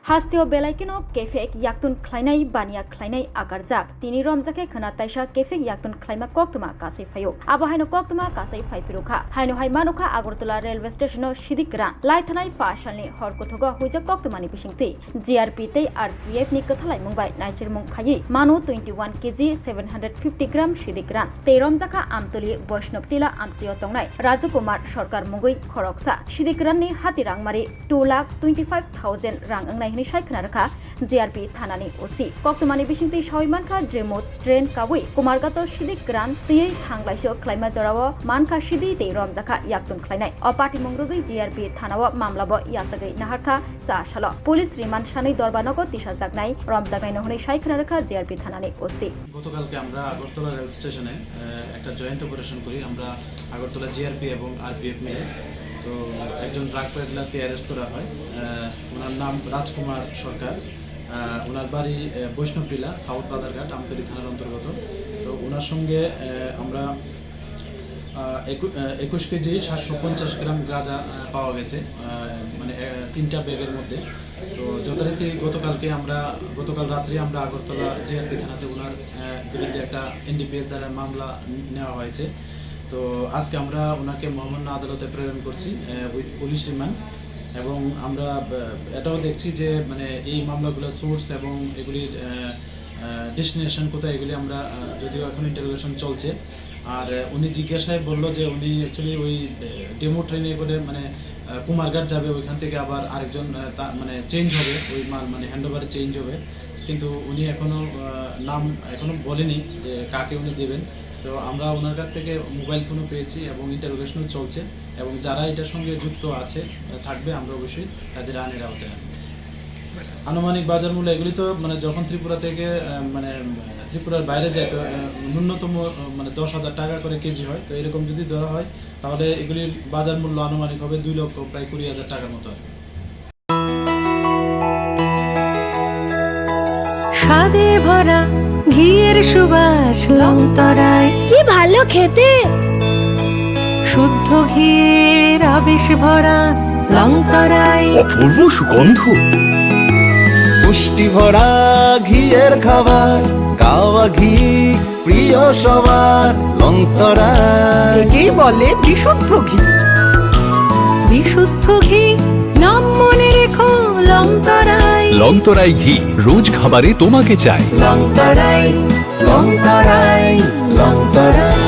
हास्तियाव बेलायकिनो केफेक याक्तुन ख्लाइनाय बानिया ख्लाइनाय आगारजाक तिनि रमजाके खना ताइसा केफेक याक्तुन ख्लाइमा कक्तमा कासै फायो आबाहायनो कक्तमा कासै फाइपिरुखा हायनो हायमानुखा आगरतला रेलवे स्टेशनो सिदिकरा लाइथानाय फासालनि हरकथगा हुइजा कक्तमानि बिसिंति जीआरपी तै आरपीएफ नि कथालाय मुंबाय नाइचिरमुं खायि मानु 21 केजी 750 ग्राम सिदिकरा तै रमजाका आमतली वैष्णव तिला आमसियो तंगनाय राजकुमार सरकार मुगै खरकसा सिदिकरानि हातिरांमारि 2,25,000 रां अंनाय नि सायखना रखा जीआरपी थानानि ओसी कक्तमानि बिसिंति सावैमानखा ड्रेमो ट्रेन कावै कुमारगातो सिदिक ग्रान तयै थांलायसो ख्लाइमा जराव मानखा सिदि तै रमजाखा याक्तुन ख्लाइनाय अपाटी मंग्रुगै जीआरपी थानाव मामलाबो याचगै नाहारखा सासाल पुलिस रिमान्ड सानै दरबानगो तिसा जागनाय रमजागनाय নহनै सायखना रखा जीआरपी थानानि ओसी গতকালকে আমরা আগরতলা রেল স্টেশনে একটা জয়েন্ট অপারেশন করি আমরা আগরতলা জিআরপি এবং আরপিএফ মিলে তো একজন ড্রাগ পেডলারকে অ্যারেস্ট করা হয় ওনার নাম রাজকুমার সরকার ওনার বাড়ি বৈষ্ণবটিলা সাউথ বাজারঘাট আমতলী থানার অন্তর্গত তো ওনার সঙ্গে আমরা 21 কেজি 750 গ্রাম গাঁজা পাওয়া গেছে মানে 3টা ব্যাগের মধ্যে তো যথারীতি গতকাল রাত্রে আমরা আগরতলা জিআরপি থানাতে ওনার বিরুদ্ধে একটা এনডিপিএস দ্বারা মামলা নেওয়া হয়েছে তো আজকে আমরা ওনাকে মহামান্য আদালতে প্রেরণ করছি উইথ পুলিশ রিমান্ড এবং আমরা এটাও দেখছি যে মানে এই মামলাগুলোর সোর্স এবং এগুলির ডেস্টিনেশন কোথায় এগুলি আমরা যদিও এখন ইন্টারোগেশন চলছে আর উনি জিজ্ঞাসায় বললো যে উনি অ্যাকচুয়ালি ওই ডেমো ট্রেনে করে মানে কুমারঘাট যাবে ওইখান থেকে আবার আরেকজন মানে চেঞ্জ হবে ওই মাল মানে হ্যান্ডওভারে চেঞ্জ হবে কিন্তু উনি নাম এখনো বলেনি যে কাকে উনি দেবেন তো আমরা ওনার কাছ থেকে মোবাইল ফোনও পেয়েছি এবং ইন্টারোগেশনও চলছে এবং যারা এটার সঙ্গে যুক্ত আছে থাকবে আমরা অবশ্যই তাদের আইনের আওতায় আনবো আনুমানিক বাজার মূল্য এগুলি তো মানে যখন ত্রিপুরা থেকে মানে ত্রিপুরার বাইরে যায় তো ন্যূনতম মানে 10,000 টাকা করে কেজি হয় তো এরকম যদি ধরা হয় তাহলে এগুলির বাজার মূল্য আনুমানিক হবে 2 লক্ষ প্রায় 20,000 টাকার মতো হবে স্বাদে ভরা ঘিয়ের সুবাস লংতরায় কি ভালো খেতে শুদ্ধ ঘিয়ের আবেশ ভরা লংতরায় অপূর্ব সুগন্ধ পুষ্টি ভরা ঘিয়ের খাবার গাওয়া ঘি প্রিয় সবার লংতরায় একেই বলে বিশুদ্ধ ঘি বিশুদ্ধ ঘি নাম মনে রেখো লংতরায় লংতরাই ঘি রোজ খাবারে তোমাকে চাই লংতরায় লংতরায় লংতরায়